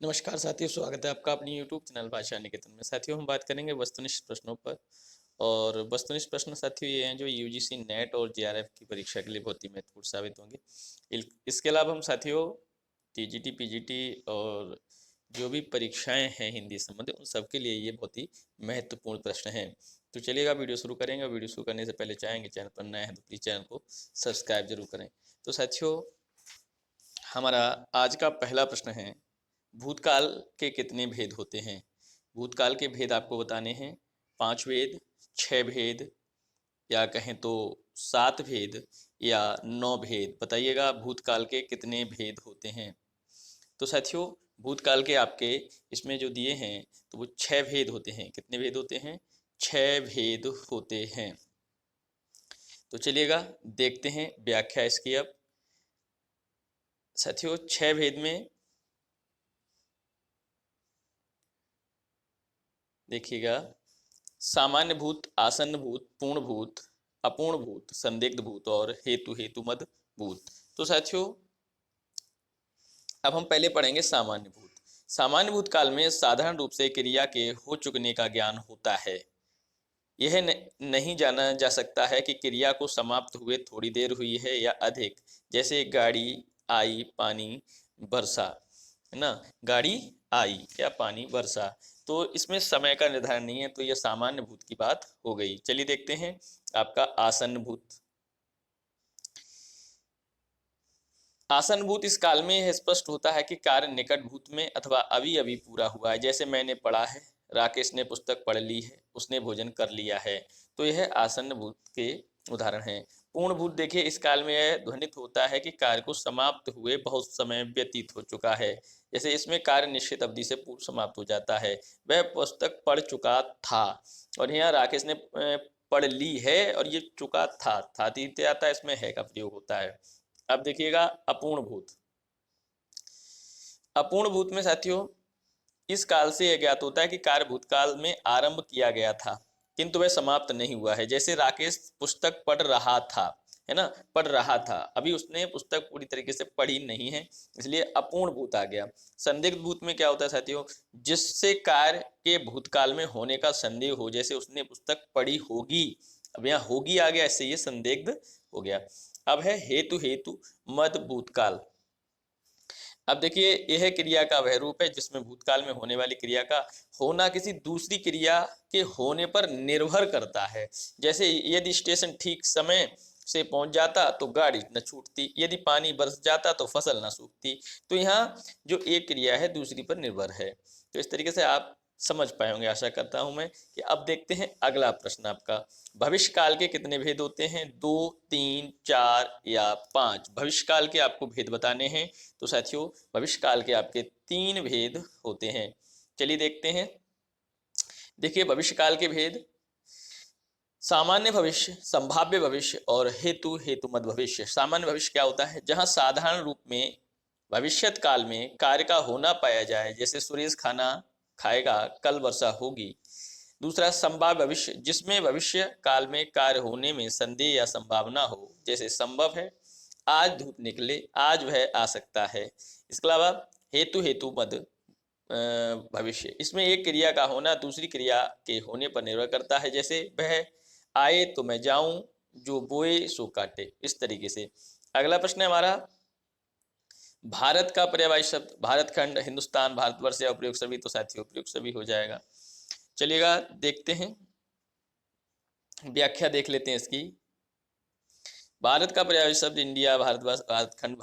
नमस्कार साथियों, स्वागत है आपका अपनी यूट्यूब चैनल भाषा निकेतन में। साथियों, हम बात करेंगे वस्तुनिष्ठ प्रश्नों पर। और वस्तुनिष्ठ प्रश्न साथियों ये हैं जो यूजीसी नेट और जेआरएफ की परीक्षा के लिए बहुत ही महत्वपूर्ण साबित होंगे। इसके अलावा हम साथियों टीजीटी पीजीटी और जो भी परीक्षाएं हैं हिंदी संबंधित, उन सब के लिए ये बहुत ही महत्वपूर्ण प्रश्न हैं। तो चलिएगा वीडियो शुरू करेंगे। वीडियो शुरू करने से पहले चाहेंगे चैनल पर नए हैं तो प्लीज़ चैनल को सब्सक्राइब जरूर करें। तो साथियों, हमारा आज का पहला प्रश्न है, भूतकाल के कितने भेद होते हैं? भूतकाल के भेद आपको बताने हैं। 5 भेद, 6 भेद, या कहें तो 7 भेद, या 9 भेद। बताइएगा भूतकाल के कितने भेद होते हैं। तो साथियों, भूतकाल के आपके इसमें जो दिए हैं तो वो 6 भेद होते हैं। कितने भेद होते हैं? 6 भेद होते हैं। तो चलिएगा देखते हैं व्याख्या इसकी। अब साथियों, 6 भेद में देखिएगा, सामान्य भूत, आसन्न भूत, पूर्ण भूत, अपूर्ण भूत, संदिग्ध भूत और हेतु हेतुमद भूत। तो साथियों, अब हम पहले पढ़ेंगे सामान्य भूत। सामान्य भूत काल में साधारण रूप से क्रिया के हो चुकने का ज्ञान होता है। यह नहीं जाना जा सकता है कि क्रिया को समाप्त हुए थोड़ी देर हुई है या अधिक, जैसे गाड़ी आई, पानी बरसा, है ना। गाड़ी आई या पानी बरसा, तो इसमें समय का निर्धारण नहीं है। तो यह सामान्य भूत की बात हो गई। चलिए देखते हैं आपका आसन्न भूत। आसन्न भूत इस काल में यह स्पष्ट होता है कि कार्य निकट भूत में अथवा अभी अभी पूरा हुआ है। जैसे मैंने पढ़ा है, राकेश ने पुस्तक पढ़ ली है, उसने भोजन कर लिया है। तो यह आसन्न भूत के उदाहरण हैं। पूर्ण भूत देखिए, इस काल में यह ध्वनित होता है कि कार्य को समाप्त हुए बहुत समय व्यतीत हो चुका है। जैसे इसमें कार्य निश्चित अवधि से पूर्व समाप्त हो जाता है। वह पुस्तक पढ़ चुका था, और यहाँ राकेश ने पढ़ ली है, और ये चुका था तीते आता है, इसमें है का प्रयोग होता है। अब देखिएगा अपूर्ण भूत। अपूर्ण भूत में साथियों, इस काल से यह ज्ञात होता है कि कार्य भूतकाल में आरंभ किया गया था किंतु वह समाप्त नहीं हुआ है। जैसे राकेश पुस्तक पढ़ रहा था, है ना, पढ़ रहा था, अभी उसने पुस्तक पूरी तरीके से पढ़ी नहीं है, इसलिए अपूर्ण भूत आ गया। संदिग्ध भूत में क्या होता है साथियों? जिससे कार्य के भूतकाल में होने का संदेह हो, जैसे उसने पुस्तक पढ़ी होगी, अब यहाँ होगी आ गया, इससे ये संदिग्ध हो गया। अब है हेतु हेतु मद भूतकाल। अब देखिए, यह क्रिया का वह रूप है जिसमें भूतकाल में होने वाली क्रिया का होना किसी दूसरी क्रिया के होने पर निर्भर करता है। जैसे यदि स्टेशन ठीक समय से पहुंच जाता तो गाड़ी न छूटती, यदि पानी बरस जाता तो फसल न सूखती। तो यहाँ जो एक क्रिया है दूसरी पर निर्भर है। तो इस तरीके से आप समझ पाए होंगे, आशा करता हूं मैं। कि अब देखते हैं अगला प्रश्न आपका, भविष्य काल के कितने भेद होते हैं? 2, 3, 4 या 5? भविष्य काल के आपको भेद बताने हैं। तो साथियों, भविष्य काल के आपके 3 भेद होते हैं। चलिए देखते हैं। देखिए भविष्य काल के भेद, सामान्य भविष्य, संभाव्य भविष्य और हेतु हेतुमद भविष्य। सामान्य भविष्य क्या होता है? जहां साधारण रूप में भविष्यत काल में कार्य का होना पाया जाए, जैसे सुरेश खाना खाएगा, कल वर्षा होगी। दूसरा संभाव्य भविष्य, जिसमें भविष्य काल में कार्य होने में संदेह या संभावना हो, जैसे संभव है आज धूप निकले, आज वह आ सकता है। इसके अलावा हेतु हेतु मद भविष्य, इसमें एक क्रिया का होना दूसरी क्रिया के होने पर निर्भर करता है। जैसे वह आए तो मैं जाऊं, जो बोए सो काटे, इस तरीके से। अगला प्रश्न है हमारा, भारत का पर्यायवाची शब्द, भारत खंड, हिंदुस्तान, भारतवर्ष या उपयोग सभी? तो साथियों उपयोग सभी हो जाएगा। चलिएगा देखते हैं, व्याख्या देख लेते हैं इसकी। भारत का पर्यायवाची शब्द इंडिया, भारतवर्ष, भारतखंड,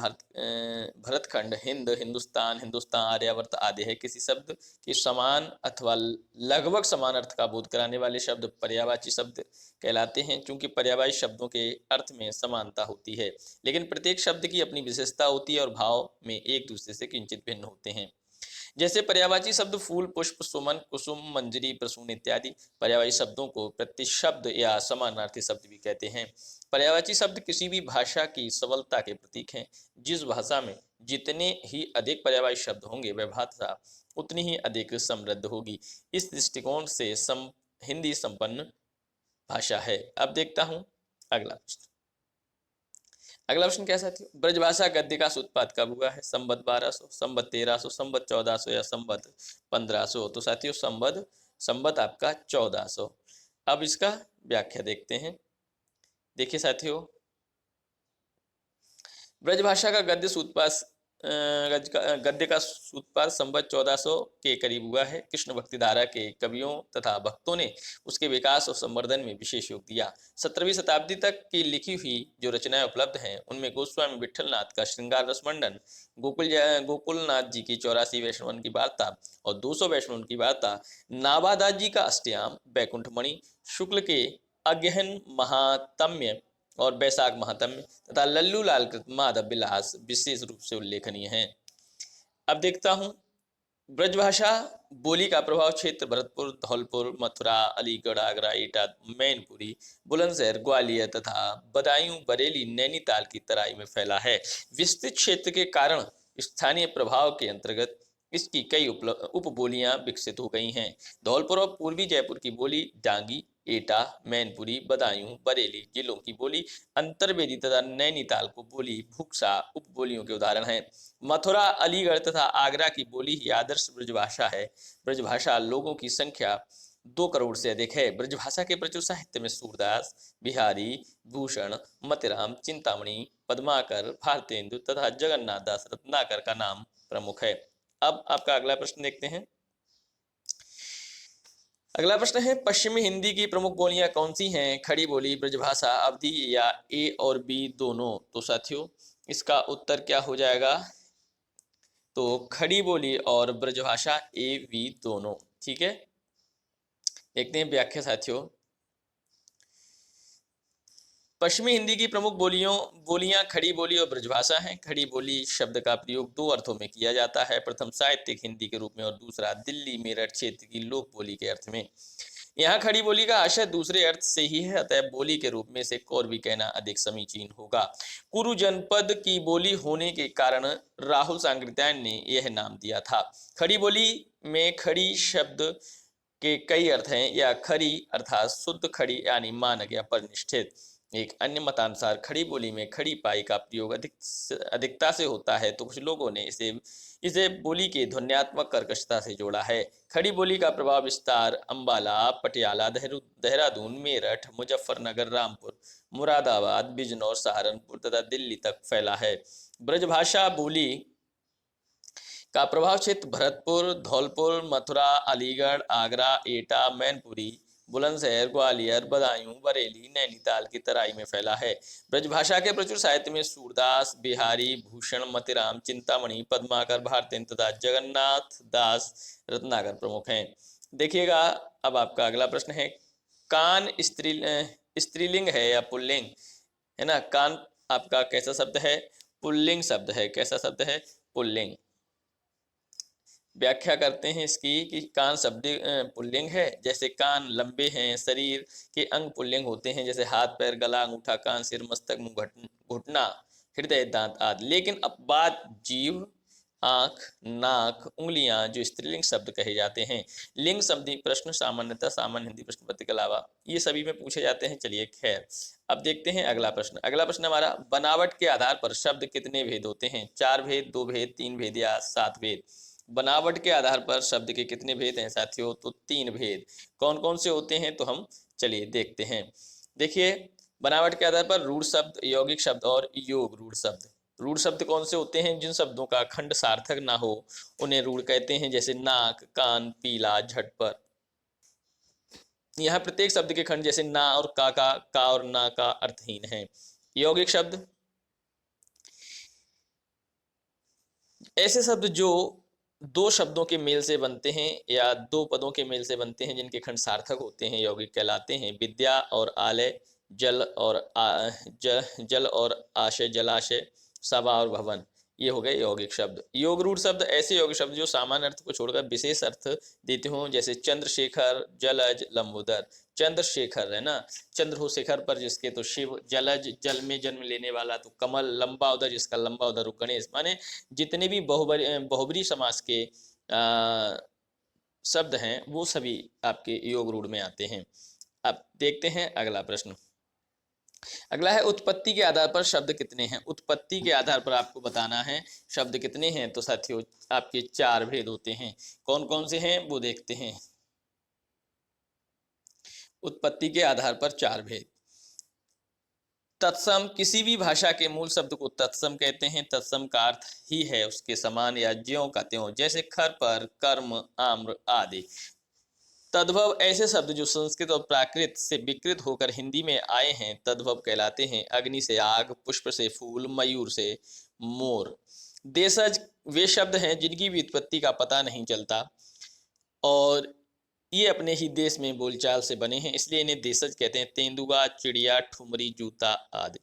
भरतखंड, हिंद, हिंदुस्तान, हिंदुस्तान, आर्यावर्त आदि है। किसी शब्द के समान अथवा लगभग समान अर्थ का बोध कराने वाले शब्द पर्यायवाची शब्द कहलाते हैं। चूंकि पर्यायवाची शब्दों के अर्थ में समानता होती है, लेकिन प्रत्येक शब्द की अपनी विशेषता होती है और भाव में एक दूसरे से किंचित भिन्न होते हैं। जैसे पर्यायवाची शब्द फूल, पुष्प, सुमन, कुसुम, मंजरी, प्रसून इत्यादि। पर्यायवाची शब्दों को प्रतिशब्द या समानार्थी शब्द भी कहते हैं। पर्यायवाची शब्द किसी भी भाषा की सबलता के प्रतीक हैं। जिस भाषा में जितने ही अधिक पर्यायवाची शब्द होंगे, वह भाषा उतनी ही अधिक समृद्ध होगी। इस दृष्टिकोण से हिंदी संपन्न भाषा है। अब देखता हूं अगला प्रश्न। अगला प्रश्न क्या साथियों, ब्रजभाषा गद्य का सूत्रपात कब हुआ है? संवत 1200, संवत 1300, संवत 1400 या संवत 1500? तो साथियों संवत आपका 1400। अब इसका व्याख्या देखते हैं। देखिए साथियों, ब्रजभाषा का गद्य सूत्रपात गद्य का सूत्रपात संवत 1400 के करीब हुआ है। कृष्ण भक्ति धारा के कवियों तथा भक्तों ने उसके विकास और संवर्धन में विशेष योग दिया। 17वीं शताब्दी तक की लिखी हुई जो रचनाएं उपलब्ध हैं उनमें गोस्वामी विट्ठलनाथ का श्रृंगार रसमंडन, गोकुलनाथ जी की 84 वैष्णवन की वार्ता और 200 वैष्णवन की वार्ता, नाबादास जी का अष्टयाम, बैकुंठमणि, शुक्ल के अगहन महात्म्य और बैसाख महात्म्य तथा लल्लू लाल कृत माधव विलास विशेष रूप से उल्लेखनीय हैं। अब देखता हूं, ब्रजभाषा बोली का प्रभाव क्षेत्र भरतपुर, धौलपुर, मथुरा, अलीगढ़, आगरा, एटा, मैनपुरी, बुलंदशहर, ग्वालियर तथा बदायूं, बरेली, नैनीताल की तराई में फैला है। विस्तृत क्षेत्र के कारण स्थानीय प्रभाव के अंतर्गत इसकी कई उपबोलियां विकसित हो गई हैं। धौलपुर और पूर्वी जयपुर की बोली डांगी, एटा, मैनपुरी, बदायूं, बरेली जिलों की बोली अंतर्वेदी तथा नैनीताल को बोली भूक्सा उपबोलियों के उदाहरण हैं। मथुरा, अलीगढ़ तथा आगरा की बोली ही आदर्श ब्रजभाषा है। ब्रजभाषा लोगों की संख्या 2 करोड़ से अधिक है। ब्रजभाषा के प्रचुर साहित्य में सूरदास, बिहारी, भूषण, मतिराम, चिंतामणि, पद्माकर, भारतेंदु तथा जगन्नाथ दास रत्नाकर का नाम प्रमुख है। अब आपका अगला प्रश्न देखते हैं। अगला प्रश्न है, पश्चिमी हिंदी की प्रमुख बोलियां कौन सी हैं? खड़ी बोली, ब्रजभाषा, अवधी या ए और बी दोनों? तो साथियों इसका उत्तर क्या हो जाएगा? तो खड़ी बोली और ब्रजभाषा, ए बी दोनों। ठीक है, देखते हैं व्याख्या साथियों। पश्चिमी हिंदी की प्रमुख बोलियां खड़ी बोली और ब्रजभाषा हैं। खड़ी बोली शब्द का प्रयोग 2 अर्थों में किया जाता है। प्रथम साहित्यिक हिंदी के रूप में और दूसरा दिल्ली मेरठ क्षेत्र की लोक बोली के अर्थ में। यहाँ खड़ी बोली का आशय दूसरे अर्थ से ही है, अतः बोली के रूप में से और भी कहना अधिक समीचीन होगा। कुरु जनपद की बोली होने के कारण राहुल सांकृत्यायन ने यह नाम दिया था। खड़ी बोली में खड़ी शब्द के कई अर्थ हैं। या खरी अर्थात शुद्ध खड़ी यानी मानक या परिनिष्ठित। एक अन्य मतानुसार खड़ी बोली में खड़ी पाई का प्रयोग अधिकता से होता है, तो कुछ लोगों ने इसे बोली के ध्वन्यात्मक कर्कशता से जोड़ा है। खड़ी बोली का प्रभाव विस्तार अंबाला, पटियाला, देहरादून, मेरठ, मुजफ्फरनगर, रामपुर, मुरादाबाद, बिजनौर, सहारनपुर तथा दिल्ली तक फैला है। ब्रजभाषा बोली का प्रभाव क्षेत्र भरतपुर, धौलपुर, मथुरा, अलीगढ़, आगरा, एटा, मैनपुरी, बुलंदशहर, ग्वालियर, बदायूं, बरेली, नैनीताल की तराई में फैला है। ब्रजभाषा के प्रचुर साहित्य में सूरदास, बिहारी, भूषण, मतिराम, चिंतामणि, पद्माकर, भारतेंदु तथा जगन्नाथ दास रत्नाकर प्रमुख हैं। देखिएगा, अब आपका अगला प्रश्न है, कान स्त्रीलिंग है या पुल्लिंग? है ना, कान आपका कैसा शब्द है? पुल्लिंग शब्द है। कैसा शब्द है? पुल्लिंग। व्याख्या करते हैं इसकी कि कान शब्द पुल्लिंग है। जैसे कान लंबे हैं, शरीर के अंग पुल्लिंग होते हैं, जैसे हाथ, पैर, गला, अंगूठा, कान, सिर, मस्तक, मुंह, घुटना, हृदय, दांत आदि। लेकिन अब बात जीभ, आंख, नाक, उंगलियां जो स्त्रीलिंग शब्द कहे जाते हैं। लिंग शब्दी प्रश्न सामान्यतः सामान्य हिंदी प्रश्न पत्र के अलावा ये सभी में पूछे जाते हैं। चलिए खैर, अब देखते हैं अगला प्रश्न। अगला प्रश्न हमारा, बनावट के आधार पर शब्द कितने भेद होते हैं? 4 भेद, 2 भेद, 3 भेद या 7 भेद? बनावट के आधार पर शब्द के कितने भेद हैं साथियों? तो 3 भेद। कौन कौन से होते हैं? तो हम चलिए देखते हैं। देखिए, बनावट के आधार पर रूढ़ शब्द, यौगिक शब्द और योग रूढ़ शब्द। रूढ़ शब्द कौन से होते हैं? जिन शब्दों का खंड सार्थक ना हो उन्हें रूढ़ कहते हैं, जैसे नाक, कान, पीला, झटपर। यहाँ प्रत्येक शब्द के खंड जैसे ना और का और ना का अर्थहीन है। यौगिक शब्द ऐसे शब्द जो 2 शब्दों के मेल से बनते हैं या 2 पदों के मेल से बनते हैं, जिनके खंड सार्थक होते हैं, यौगिक कहलाते हैं। विद्या और आलय, जल और आशय, जलाशय, सभा और भवन, ये हो गए यौगिक शब्द। योग रूढ़ शब्द ऐसे यौगिक शब्द जो सामान्य अर्थ को छोड़कर विशेष अर्थ देते हों, जैसे चंद्रशेखर, जलज, लंबोदर। चंद्रशेखर है ना, चंद्र हो शिखर पर जिसके तो शिव, जलज जल में जन्म लेने वाला तो कमल, लंबा उदर जिसका लंबा उदर गणेश। माने जितने भी बहुबरी समास के शब्द हैं वो सभी आपके योग रूढ़ में आते हैं। अब देखते हैं अगला प्रश्न। अगला है उत्पत्ति के आधार पर शब्द कितने हैं। उत्पत्ति के आधार पर आपको बताना है शब्द कितने हैं। तो साथियों आपके 4 भेद होते हैं। कौन कौन से हैं वो देखते हैं। उत्पत्ति के आधार पर 4 भेद। तत्सम, किसी भी भाषा के मूल शब्द को तत्सम कहते हैं। तत्सम का अर्थ ही है उसके समान या ज्यों का त्यों, जैसे खर पर, कर्म, आम्र आदि। तद्भव, ऐसे शब्द जो संस्कृत और प्राकृत से विकृत होकर हिंदी में आए हैं तद्भव कहलाते हैं। अग्नि से आग, पुष्प से फूल, मयूर से मोर। देशज, वे शब्द हैं जिनकी भी उत्पत्ति का पता नहीं चलता और ये अपने ही देश में बोलचाल से बने हैं, इसलिए इन्हें देशज कहते हैं। तेंदुआ, चिड़िया, ठुमरी, जूता आदि।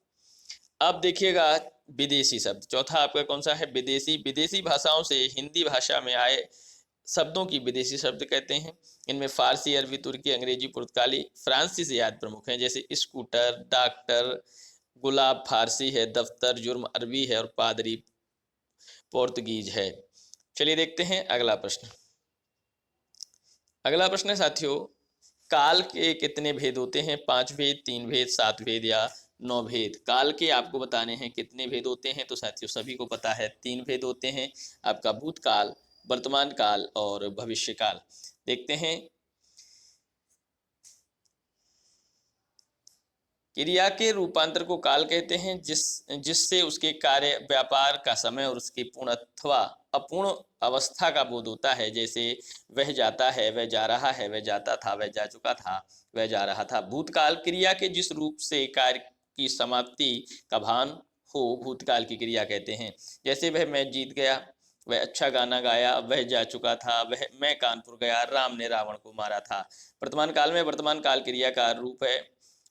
अब देखिएगा विदेशी शब्द। चौथा आपका कौन सा है। विदेशी। विदेशी भाषाओं से हिंदी भाषा में आए शब्दों की विदेशी शब्द कहते हैं। इनमें फारसी, अरबी, तुर्की, अंग्रेजी, पुर्तगाली, फ्रांसीसी आदि प्रमुख हैं। जैसे स्कूटर, डॉक्टर, गुलाब फारसी है, दफ्तर, जुर्म अरबी है और पादरी पोर्तुगीज है। चलिए देखते हैं अगला प्रश्न। अगला प्रश्न है साथियों, काल के कितने भेद होते हैं। 5 भेद, 3 भेद, 7 भेद या 9 भेद। काल के आपको बताने हैं कितने भेद होते हैं। तो साथियों सभी को पता है 3 भेद होते हैं। आपका भूतकाल, वर्तमान काल और भविष्य काल। देखते हैं। क्रिया के रूपांतर को काल कहते हैं, जिससे उसके कार्य, व्यापार का समय और उसकी पूर्ण अथवा अपूर्ण अवस्था का बोध होता है। जैसे वह जाता है, वह जा रहा है, वह जाता था, वह जा चुका था, वह जा रहा था। भूतकाल, क्रिया के जिस रूप से कार्य की समाप्ति का भान हो भूतकाल की क्रिया कहते हैं। जैसे वह मैच जीत गया, वह अच्छा गाना गाया, वह जा चुका था, वह मैं कानपुर गया, राम ने रावण को मारा था। वर्तमान काल में वर्तमान काल क्रिया का रूप है,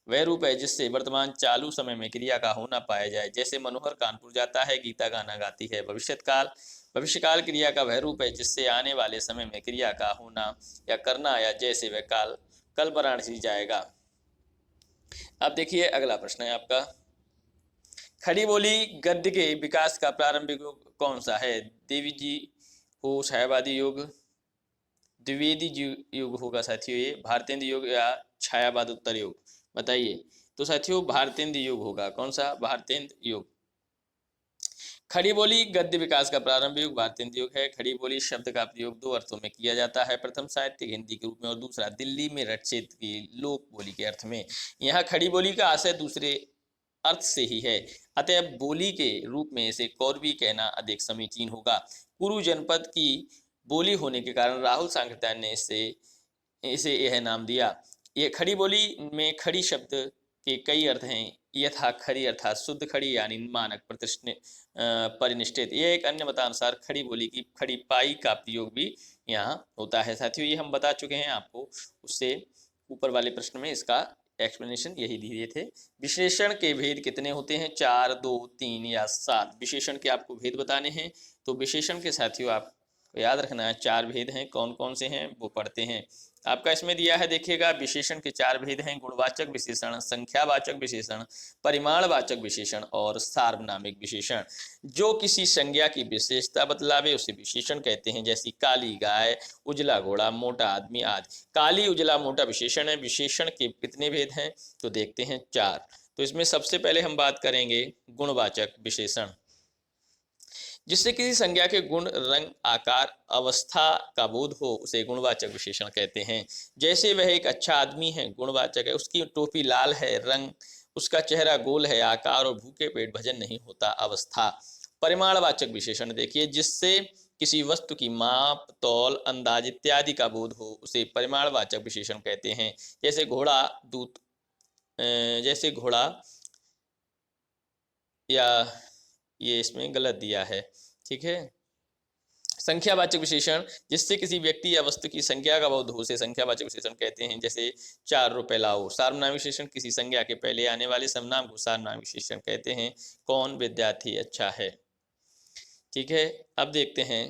वह रूप है जिससे वर्तमान चालू समय में क्रिया का होना पाया जाए। जैसे मनोहर कानपुर जाता है, गीता गाना गाती है। भविष्यत काल, भविष्यकाल क्रिया का वह रूप है जिससे आने वाले समय में क्रिया का होना या करना आया। जैसे वह काल कल वाराणसी जाएगा। अब देखिए अगला प्रश्न है आपका, खड़ी बोली गद्य के विकास का प्रारंभिक युग कौन सा है। देवी जी हो, छायावादी युग, द्विवेदी युग होगा साथियों ये, भारतेंद्र युग या छायावाद उत्तर युग, बताइए। तो साथियों भारतेंद्र युग होगा। कौन सा, भारतेंद्र युग। खड़ी बोली गद्य विकास का प्रारंभ युग भारतेंद्र युग है। खड़ी बोली शब्द का प्रयोग 2 अर्थों में किया जाता है। प्रथम साहित्यिक हिंदी के रूप में और दूसरा दिल्ली में रचित की लोक बोली के अर्थ में। यहाँ खड़ी बोली का आशय दूसरे अर्थ से ही है, अतः बोली के रूप में इसे कौरवी कहना अधिक समीचीन होगा। कुरु जनपद की बोली होने के कारण राहुल सांकृत्यायन ने इसे यह नाम दिया। ये खड़ी बोली में खड़ी शब्द के कई अर्थ हैं। यथा खरी अर्थात शुद्ध खड़ी यानी मानक परिनिष्ठित। यह एक अन्य मतानुसार खड़ी बोली की खड़ी पाई का प्रयोग भी यहाँ होता है। साथियों ये हम बता चुके हैं आपको, उससे ऊपर वाले प्रश्न में इसका एक्सप्लेनेशन यही दिए थे। विशेषण के भेद कितने होते हैं। 4, 2, 3 या 7 विशेषण के आपको भेद बताने हैं। तो विशेषण के साथियों आप याद रखना है 4 भेद हैं। कौन कौन से हैं वो पढ़ते हैं। आपका इसमें दिया है, देखिएगा विशेषण के 4 भेद हैं। गुणवाचक विशेषण, संख्यावाचक विशेषण, परिमाणवाचक विशेषण और सार्वनामिक विशेषण। जो किसी संज्ञा की विशेषता बतलावे उसे विशेषण कहते हैं। जैसे काली गाय, उजला घोड़ा, मोटा आदमी आदि। काली, उजला, मोटा विशेषण है। विशेषण के कितने भेद हैं तो देखते हैं 4। तो इसमें सबसे पहले हम बात करेंगे गुणवाचक विशेषण। जिससे किसी संज्ञा के गुण, रंग, आकार, अवस्था का बोध हो उसे गुणवाचक विशेषण कहते हैं। जैसे वह एक अच्छा आदमी है, गुणवाचक है। उसकी टोपी लाल है, रंग, उसका चेहरा गोल है, आकार और भूखे पेट भजन नहीं होता, अवस्था। परिमाणवाचक विशेषण देखिए, जिससे किसी वस्तु की माप, तौल, अंदाज इत्यादि का बोध हो उसे परिमाणवाचक विशेषण कहते हैं। जैसे घोड़ा दूत, जैसे घोड़ा, या ये इसमें गलत दिया है, ठीक है। संख्यावाचक विशेषण, जिससे किसी व्यक्ति या वस्तु की संख्या का बोध हो उसे संख्यावाचक विशेषण कहते हैं। जैसे 4 रुपए लाओ। सार्वनामिक विशेषण, किसी संज्ञा के पहले आने वाले सर्वनाम को सार्वनामिक विशेषण कहते हैं। कौन, विद्यार्थी, अच्छा है, ठीक है। अब देखते हैं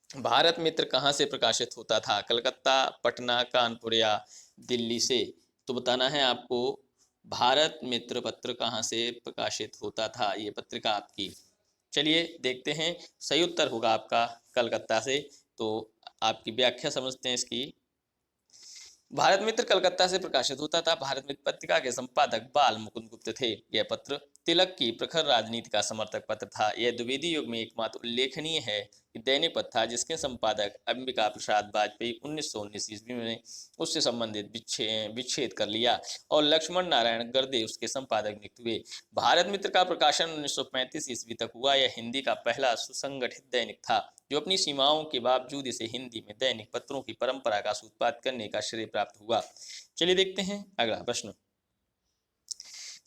भारत मित्र कहाँ से प्रकाशित होता था। कलकत्ता, पटना, कानपुर या दिल्ली से। तो बताना है आपको भारत मित्र पत्र कहाँ से प्रकाशित होता था, ये पत्रिका आपकी। चलिए देखते हैं, सही उत्तर होगा आपका कलकत्ता से। तो आपकी व्याख्या समझते हैं इसकी। भारत मित्र कलकत्ता से प्रकाशित होता था। भारत मित्र पत्रिका के संपादक बाल मुकुंद गुप्त थे। यह पत्र तिलक की प्रखर राजनीति का समर्थक पत्र था। यह द्विवेदी युग में एकमात्र उल्लेखनीय है कि दैनिक पत्र था जिसके संपादक अंबिका प्रसाद वाजपेयी 1919 ईस्वी में उससे संबंधित विच्छेद कर लिया और लक्ष्मण नारायण गर्दे उसके संपादक नियुक्त हुए। भारत मित्र का प्रकाशन 1935 ईस्वी तक हुआ। यह हिंदी का पहला सुसंगठित दैनिक था जो अपनी सीमाओं के बावजूद इसे हिंदी में दैनिक पत्रों की परंपरा का सूत्रपात करने का श्रेय प्राप्त हुआ। चलिए देखते हैं अगला प्रश्न।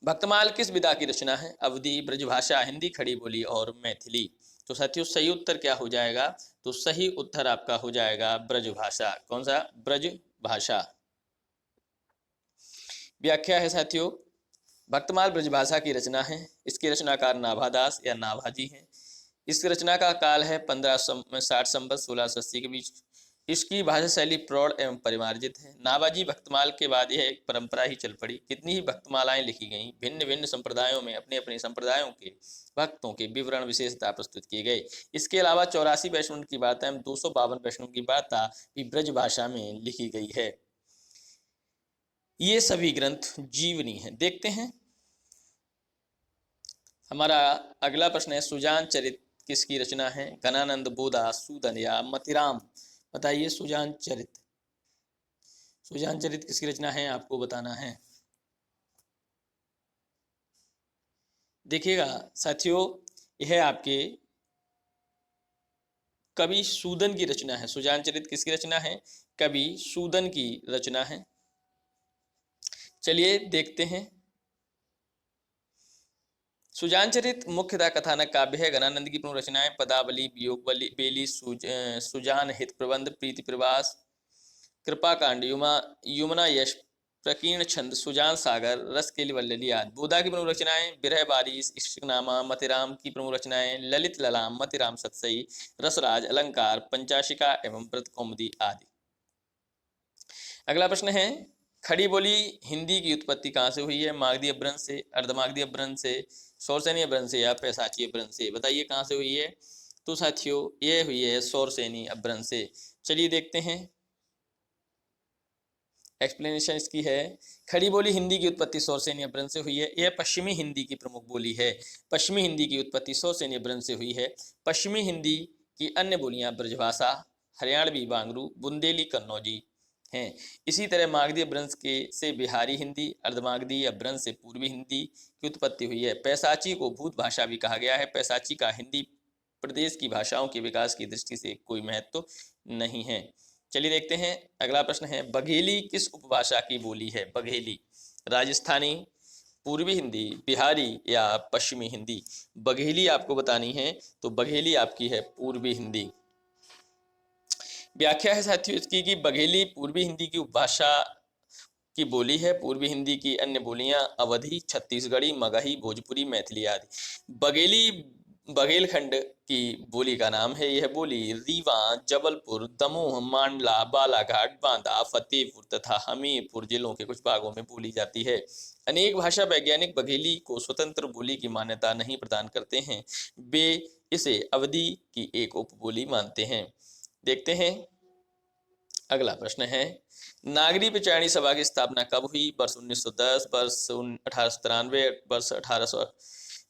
भक्तमाल किस विधा की रचना है? अवधी, ब्रजभाषा, हिंदी खड़ी बोली और मैथिली। तो साथियों सही उत्तर क्या हो जाएगा? तो सही उत्तर आपका हो जाएगा ब्रजभाषा। कौन सा? ब्रजभाषा। व्याख्या है साथियों, भक्तमाल ब्रजभाषा की रचना है। इसके रचनाकार नाभादास या नाभाजी हैं। इस रचना का काल है 1560 संवत 1680 के बीच। इसकी भाषा शैली प्रौढ़ एवं परिमार्जित है। नाभाजी भक्तमाल के बाद यह एक परंपरा ही चल पड़ी। कितनी ही भक्तमालाएं लिखी गईं, भिन्न भिन्न संप्रदायों में अपने अपने संप्रदायों के भक्तों के विवरण विशेषता प्रस्तुत किए गए। इसके अलावा 84 वैष्णव की वार्ता एवं 252 वैष्णव की वार्ता भी ब्रज भाषा में लिखी गई है। ये सभी ग्रंथ जीवनी है। देखते हैं हमारा अगला प्रश्न है, सुजान चरित किसकी रचना है? घनानंद, बोधा, सूदन या मतिराम। बताइए सुजान चरित। सुजान चरित किसकी रचना है आपको बताना है। देखिएगा साथियों, यह आपके कवि सूदन की रचना है। सुजान चरित किसकी रचना है? कवि सूदन की रचना है। चलिए देखते हैं। सुजान चरित मुख्यतः कथानक काव्य है। घनानंद की प्रमुख रचनाएं पदावली, वियोग बेली, सुजान हित प्रबंध, प्रीति प्रवास, कृपा कांड, यमुना यश, प्रकीर्ण छंद, सुजान सागर, रस केली वल्लली आदि। बोधा की प्रमुख रचनाएं बिरह बारिश, इश्कनामा। मतिराम की प्रमुख रचनाएं ललित ललाम, मतिराम सतसई, रसराज, अलंकार, पंचाशिका एवं व्रत कौमुदी आदि। अगला प्रश्न है, खड़ी बोली हिंदी की उत्पत्ति कहाँ से हुई है? मागधी अपभ्रंश से, अर्धमागधी अपभ्रंश से, सौरसेनी अपभ्रंश से या पैसाची अपभ्रंश से। बताइए कहाँ से हुई है? तो साथियों ये हुई है सौरसेनी अपभ्रंश से। चलिए देखते हैं एक्सप्लेनेशन इसकी है। खड़ी बोली हिंदी की उत्पत्ति सौरसेनी अपभ्रंश से हुई है। यह पश्चिमी हिंदी की प्रमुख बोली है। पश्चिमी हिंदी की उत्पत्ति सौरसेनी अपभ्रंश से हुई है। पश्चिमी हिंदी की अन्य बोलियां ब्रजभाषा, हरियाणवी बांगरू, बुंदेली, कन्नौजी हैं। इसी तरह मागधी अपभ्रंश के से बिहारी हिंदी, अर्धमागधी अपभ्रंश से पूर्वी हिंदी की उत्पत्ति हुई है। पैसाची को भूत भाषा भी कहा गया है। पैसाची का हिंदी प्रदेश की भाषाओं के विकास की दृष्टि से कोई महत्व नहीं है। चलिए देखते हैं अगला प्रश्न है, बघेली किस उपभाषा की बोली है? बघेली राजस्थानी, पूर्वी हिंदी, बिहारी या पश्चिमी हिंदी। बघेली आपको बतानी है, तो बघेली आपकी है पूर्वी हिंदी। व्याख्या है साथियों इसकी कि बघेली पूर्वी हिंदी की उपभाषा की बोली है। पूर्वी हिंदी की अन्य बोलियां अवधी, छत्तीसगढ़ी, मगही, भोजपुरी, मैथिली आदि। बघेली बघेलखंड की बोली का नाम है। यह बोली रीवा, जबलपुर, दमोह, मांडला, बालाघाट, बांदा, फतेहपुर तथा हमीरपुर जिलों के कुछ भागों में बोली जाती है। अनेक भाषा वैज्ञानिक बघेली को स्वतंत्र बोली की मान्यता नहीं प्रदान करते हैं। वे इसे अवधी की एक उपबोली मानते हैं। देखते हैं अगला प्रश्न है, नागरी पिचाणी सभा की स्थापना कब हुई? वर्ष 1910, वर्ष 1893, वर्ष 1800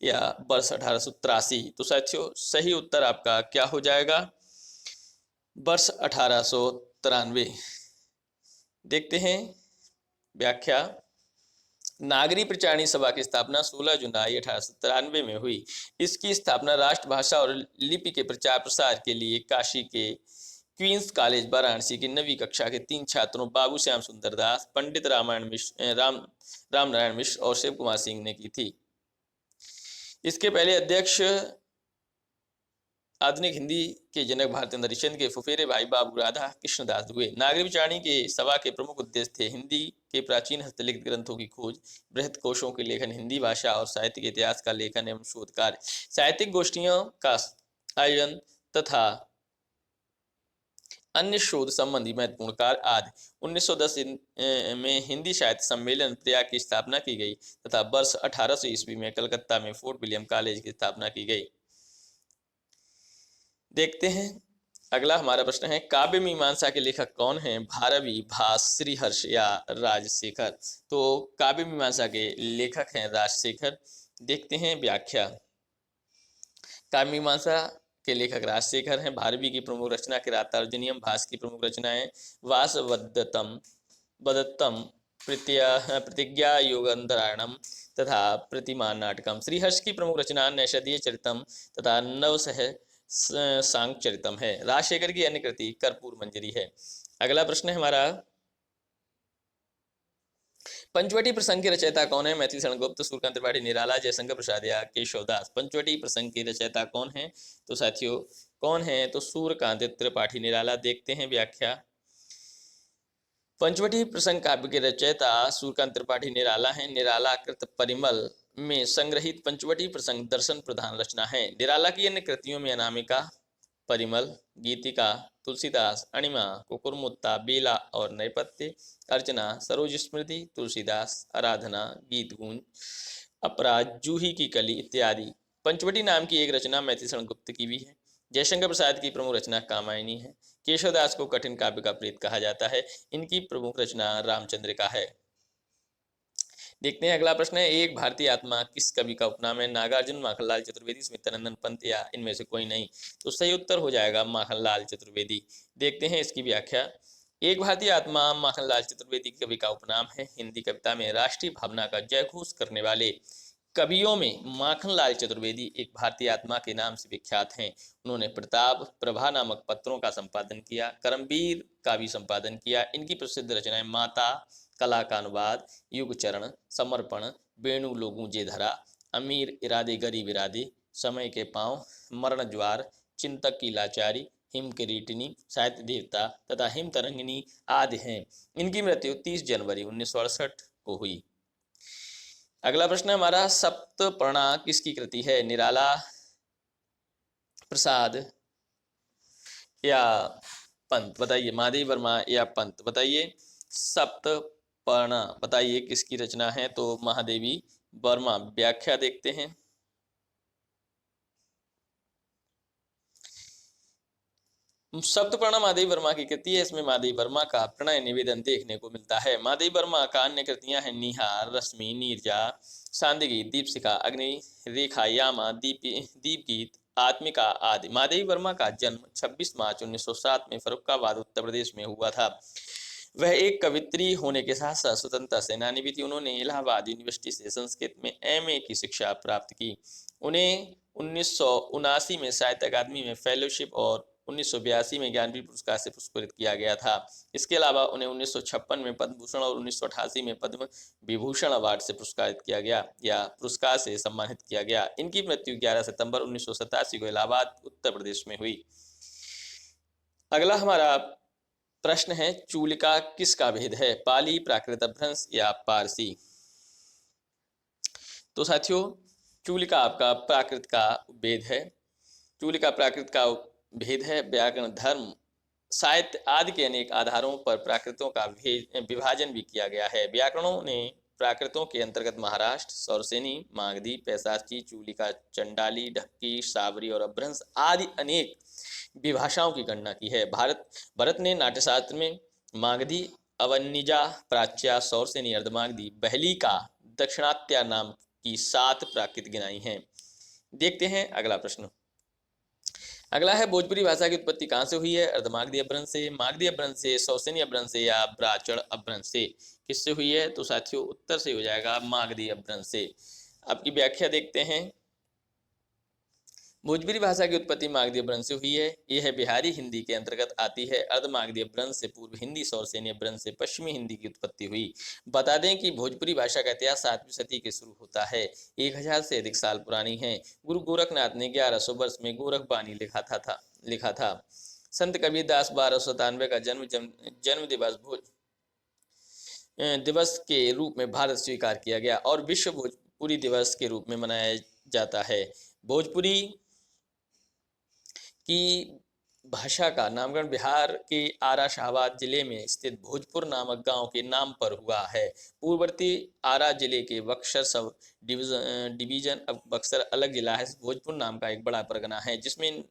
या वर्ष 1883। तो साथियों सही उत्तर आपका क्या हो जाएगा? वर्ष 1893। देखते हैं व्याख्या। नागरी पिचाणी सभा की स्थापना 16 जुलाई 1893 में हुई। इसकी स्थापना राष्ट्रभाषा और लिपि के प्रचार प्रसार के लिए काशी के क्वींस कॉलेज वाराणसी की 9वीं कक्षा के 3 छात्रों बाबू श्याम सुंदर दास, पंडित राम नारायण मिश्र और शिव कुमार सिंह ने की थी। इसके पहले अध्यक्ष आधुनिक हिंदी के जनक भारतेंद्र हरिश्चंद्र के फुफेरे भाई बाबू राधा कृष्णदास हुए। नागरी पिचाणी के सभा के प्रमुख उद्देश्य थे हिंदी के प्राचीन हस्तलिखित ग्रंथों की खोज, बृहत कोशों के लेखन, हिंदी भाषा और साहित्य के इतिहास का लेखन एवं शोध कार्य, साहित्यिक गोष्ठियों का आयोजन तथा अन्य शोध संबंधी महत्वपूर्ण कार्य आदि। 1910 में हिंदी साहित्य सम्मेलन प्रयाग की स्थापना की गई तथा वर्ष 1800 ईस्वी में कलकत्ता में फोर्ट विलियम कॉलेज की स्थापना की गई। देखते हैं अगला हमारा प्रश्न है, काव्य मीमांसा के लेखक कौन हैं? भारवी, भास, श्रीहर्ष या राजशेखर? तो काव्य मीमांसा के लेखक हैं राजशेखर। देखते हैं व्याख्या। काव्य मीमांसा के लेखक राजशेखर हैं। भारवी की प्रमुख रचना किरातार्जुनीयम, भास की प्रमुख रचनाएं वासवदत्तम, वदत्तम, प्रतिज्ञा योगंतरायणम तथा प्रतिमान नाटकम। श्रीहर्ष की प्रमुख रचना नैषधीय चरितम तथा नवसह सांगचरितम है। राजशेखर की अन्य कृति कर्पूर मंजरी है। अगला प्रश्न है हमारा, पंचवटी प्रसंग के रचयिता कौन है? मैथिली शरण गुप्त, सूर्यकांत त्रिपाठी निराला, जयशंकर प्रसाद या केशवदास? पंचवटी प्रसंग के रचयिता कौन है? तो साथियों कौन है? तो सूर्यकांत त्रिपाठी निराला। देखते हैं व्याख्या। पंचवटी प्रसंग काव्य के रचयिता सूर्यकांत त्रिपाठी निराला हैं। निराला कृत परिमल में संग्रहित पंचवटी प्रसंग दर्शन प्रधान रचना है। निराला की अन्य कृतियों में अनामिका, परिमल, गीतिका, तुलसीदास, अणिमा, कुकुरमुत्ता, बेला और नैपत्य, अर्चना, सरोज स्मृति, तुलसीदास, आराधना, गीतगुंज, अपराध, जूही की कली इत्यादि। पंचवटी नाम की एक रचना मैथिली शरण गुप्त की भी है। जयशंकर प्रसाद की प्रमुख रचना कामायनी है। केशवदास को कठिन काव्य का प्रेत कहा जाता है। इनकी प्रमुख रचना रामचंद्रिका है। देखते हैं अगला प्रश्न है, एक भारतीय आत्मा किस कवि का उपनाम है? नागार्जुन, माखनलाल चतुर्वेदी, स्मितरंजन पंत या इनमें से कोई नहीं? तो सही उत्तर हो जाएगा माखनलाल चतुर्वेदी। देखते हैं इसकी व्याख्या। एक भारतीय आत्मा माखनलाल चतुर्वेदी कवि का उपनाम है। हिंदी कविता में राष्ट्रीय भावना का जयघोष करने वाले कवियों में माखनलाल चतुर्वेदी एक भारतीय आत्मा के नाम से विख्यात हैं। उन्होंने प्रताप, प्रभा नामक पत्रों का संपादन किया, करमवीर का भी संपादन किया। इनकी प्रसिद्ध रचनाएं माता, कला का अनुवाद, युग चरण, समर्पण, वेणु लोगों जे धरा, अमीर इरादे गरीब इरादे, समय के पांव, मरण ज्वार, चिंतक की लाचारी, हिम किरीटिनी, साहित्य देवता तथा हिम तरंगिनी आदि हैं। इनकी मृत्यु 30 जनवरी 1968 को हुई। अगला प्रश्न हमारा, सप्तपर्णा किसकी कृति है? निराला, प्रसाद या पंत? बताइए, महादेवी वर्मा या पंत? बताइए, सप्तपर्णा बताइए किसकी रचना है? तो महादेवी वर्मा। व्याख्या देखते हैं। सप्तपर्णा महादेवी वर्मा की कृति है। इसमें महादेवी वर्मा का प्रणय निवेदन देखने को मिलता है। महादेवी वर्मा का अन्य कृतियां हैं निहार, रश्मि, नीरजा, सांदगीत, दीपशिखा, अग्नि रेखा, यामा, दीप गीत, आत्मिका आदि। महादेवी वर्मा का जन्म 26 मार्च 1907 में फर्रुखाबाद उत्तर प्रदेश में हुआ था। वह एक कवित्री होने के साथ साथ स्वतंत्रता सेनानी भी थी। उन्होंने इलाहाबाद यूनिवर्सिटी से संस्कृत में MA की शिक्षा प्राप्त की। उन्हें 1979 में साहित्य अकादमी में फेलोशिप और 1982 में ज्ञानपीठ पुरस्कार से पुरस्कृत किया गया था। इसके अलावा उन्हें 1956 में पद्म भूषण और 1988 में पद्म विभूषण अवार्ड से पुरस्कारित किया गया या पुरस्कार से सम्मानित किया गया। इनकी मृत्यु 11 सितंबर 1987 को इलाहाबाद उत्तर प्रदेश में हुई। अगला हमारा प्रश्न है, चूलिका किसका भेद है? पाली, प्राकृत अपभ्रंश या पारसी? तो साथियों चूलिका आपका प्राकृत का भेद है। चूलिका प्राकृत का भेद है। व्याकरण, धर्म, साहित्य आदि के अनेक आधारों पर प्राकृतों का विभाजन भी किया गया है। व्याकरणों ने प्राकृतों के अंतर्गत महाराष्ट्र, सौरसेनी, मागधी, पैशाची, चूलिका, चंडाली, ढक्की, साबरी और अपभ्रंश आदि अनेक विभाषाओं की गणना की है। भरत ने नाट्यशास्त्र में मागधी, अवनिजा, प्राच्या, सौरसेनी, अर्धमागधी, बहलीका, दक्षिणात्या नाम की 7 प्राकृत गिनाई हैं। देखते हैं अगला प्रश्न। अगला है, भोजपुरी भाषा की उत्पत्ति कहाँ से हुई है? अर्धमागधी अपभ्रंश से, मागधी अपभ्रंश से, सौरसेनी अपभ्रंश से या ब्राह्मण अपभ्रंश से? किससे हुई है? तो साथियों उत्तर से हो जाएगा मागधी अपभ्रंश से। आपकी व्याख्या देखते हैं। भोजपुरी भाषा की उत्पत्ति मागधी अपभ्रंश से हुई है। यह बिहारी हिंदी के अंतर्गत आती है। अर्धमागधी अपभ्रंश से पूर्व हिंदी, सौरसेनी अपभ्रंश से पश्चिमी हिंदी की उत्पत्ति हुई। बता दें कि भोजपुरी भाषा का इतिहास 7वीं सदी के शुरू होता है। 1000 से अधिक साल पुरानी है। गुरु गोरखनाथ ने 1100 वर्ष में गोरखबानी लिखा था। संत कबीरदास 1297 का जन्म दिवस के रूप में भारत स्वीकार किया गया और विश्व भोजपुरी दिवस के रूप में मनाया जाता है। भोजपुरी की भाषा का नामकरण बिहार के आरा शाहबाद जिले में स्थित भोजपुर नामक गांव के नाम पर हुआ है। पूर्ववर्ती आरा जिले के बक्सर सब डिवीजन अब बक्सर अलग जिला है। भोजपुर नाम का एक बड़ा परगना है जिसमें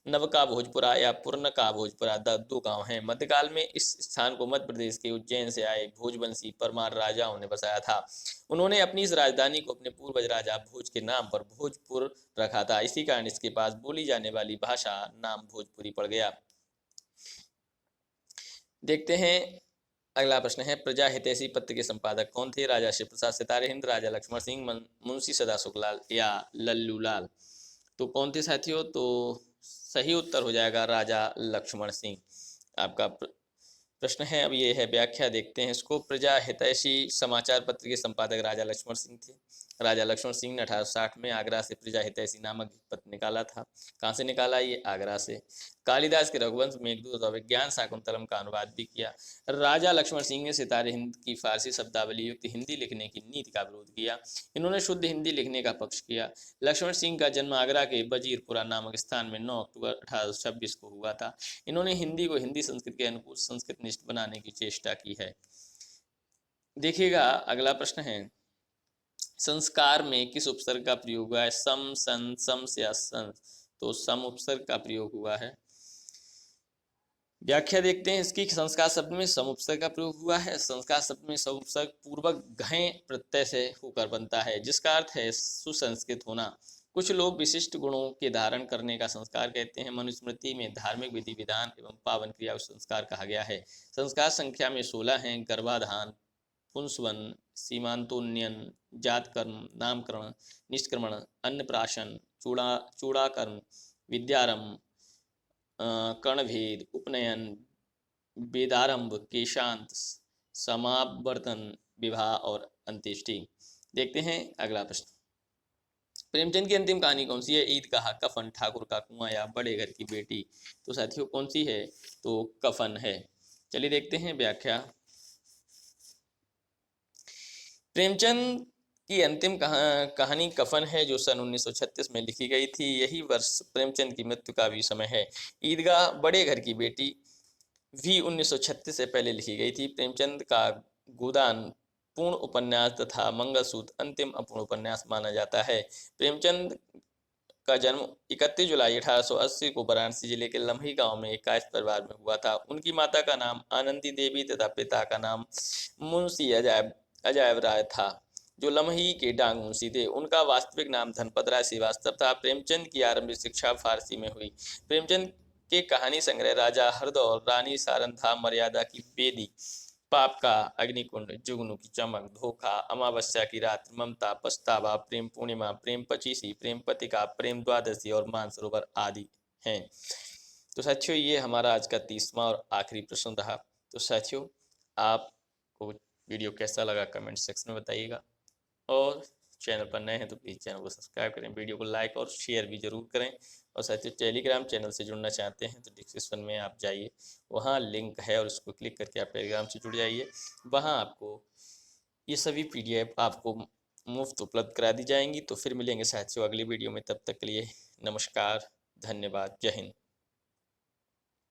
नवका भोजपुरा या पुरनका भोजपुरा दो गांव हैं। मध्यकाल में इस स्थान को मध्य प्रदेश के उज्जैन से आए भोजवंशी परमार राजाओं ने बसाया था। उन्होंने अपनी इस राजधानी को अपने पूर्वज राजा भोज के नाम पर भोजपुर रखा था। इसी कारण इसके पास बोली जाने वाली भाषा नाम भोजपुरी पड़ गया। देखते हैं अगला प्रश्न है, प्रजा हितैषी पत्र के संपादक कौन थे? राजा शिव प्रसाद सितारे हिंद, राजा लक्ष्मण सिंह, मुंशी सदा सुखलाल या लल्लू लाल। तो कौन थे साथियों? तो सही उत्तर हो जाएगा राजा लक्ष्मण सिंह। आपका प्रश्न है अब ये है, व्याख्या देखते हैं इसको। प्रजा हितैषी समाचार पत्र के संपादक राजा लक्ष्मण सिंह थे। राजा लक्ष्मण सिंह ने 1860 में आगरा से प्रजा हितैषी नामक पत्र निकाला था। कहाँ से निकाला? ये आगरा से। कालिदास के रघुवंश, मेघदूत और विज्ञान शाकुंतलम का अनुवाद भी किया। राजा लक्ष्मण सिंह ने सितारे हिंद की फारसी शब्दावली युक्त हिंदी लिखने की नीति का विरोध किया। इन्होंने शुद्ध हिंदी लिखने का पक्ष किया। लक्ष्मण सिंह का जन्म आगरा के वजीरपुरा नामक स्थान में 9 अक्टूबर 1826 को हुआ था। इन्होंने हिंदी को हिंदी संस्कृत के अनुकूल संस्कृत निष्ठ बनाने की चेष्टा की है। देखिएगा अगला प्रश्न है, संस्कार में किस उपसर्ग का प्रयोग हुआ है? सम, सन, सम से असन। तो सम उपसर्ग का प्रयोग हुआ है। व्याख्या देखते हैं इसकी। संस्कार शब्द में सम उपसर्ग का प्रयोग हुआ है। संस्कार शब्द में सम उपसर्ग पूर्वक घय प्रत्यय से होकर बनता है, जिसका अर्थ है सुसंस्कृत होना। कुछ लोग विशिष्ट गुणों के धारण करने का संस्कार कहते हैं। मनुस्मृति में धार्मिक विधि विधान एवं पावन क्रिया को संस्कार कहा गया है। संस्कार संख्या में 16 हैं। गर्भाधान, पुंसवन, सीमांतोन्नयन, जातकर्म, नामकरण, निष्क्रमण, अन्नप्राशन, चूड़ाकर्म, विद्यारंभ, कर्णभेद, उपनयन, वेदारंभ, केशांत, समावर्तन, विवाह और अंत्येष्टि। देखते हैं अगला प्रश्न, प्रेमचंद की अंतिम कहानी कौन सी है? ईदगाह, कफन, ठाकुर का कुआं या बड़े घर की बेटी। तो साथियों कौन सी है? तो कफन है। चलिए देखते हैं व्याख्या। प्रेमचंद की अंतिम कहानी कफन है, जो सन 1936 में लिखी गई थी। यही वर्ष प्रेमचंद की मृत्यु का भी समय है। ईदगाह, बड़े घर की बेटी भी 1936 से पहले लिखी गई थी। प्रेमचंद का गोदान पूर्ण उपन्यास तथा मंगलसूत्र अंतिम अपूर्ण उपन्यास माना जाता है। प्रेमचंद का जन्म 31 जुलाई 1880 को वाराणसी जिले के लम्ही गांव में एक कायस्थ परिवार में हुआ था। उनकी माता का नाम आनंदी देवी तथा पिता का नाम मुंशी अजायब राय था, जो लम्ही के डांग मुंशी थे। उनका वास्तविक नाम धनपत राय श्रीवास्तव था। प्रेमचंद की आरंभिक शिक्षा फारसी में हुई। प्रेमचंद के कहानी संग्रह राजा हरदौल, रानी सारंथा, मर्यादा की बेदी, पाप का अग्निकुंड, जुगनू की चमक, धोखा, अमावस्या की रात, ममता, पछतावा, प्रेम पूर्णिमा, प्रेम पचीसी, प्रेम पतिका, प्रेम द्वादशी और मानसरोवर आदि हैं। तो साथियों ये हमारा आज का 30वां और आखिरी प्रश्न रहा। तो साथियों आपको वीडियो कैसा लगा कमेंट सेक्शन में बताइएगा, और चैनल पर नए हैं तो प्लीज़ चैनल को सब्सक्राइब करें, वीडियो को लाइक और शेयर भी जरूर करें। और साथियों टेलीग्राम चैनल से जुड़ना चाहते हैं तो डिस्क्रिप्शन में आप जाइए, वहाँ लिंक है और उसको क्लिक करके आप टेलीग्राम से जुड़ जाइए। वहाँ आपको ये सभी PDF आपको मुफ्त उपलब्ध करा दी जाएंगी। तो फिर मिलेंगे साथियों अगली वीडियो में, तब तक के लिए नमस्कार, धन्यवाद, जय हिंद।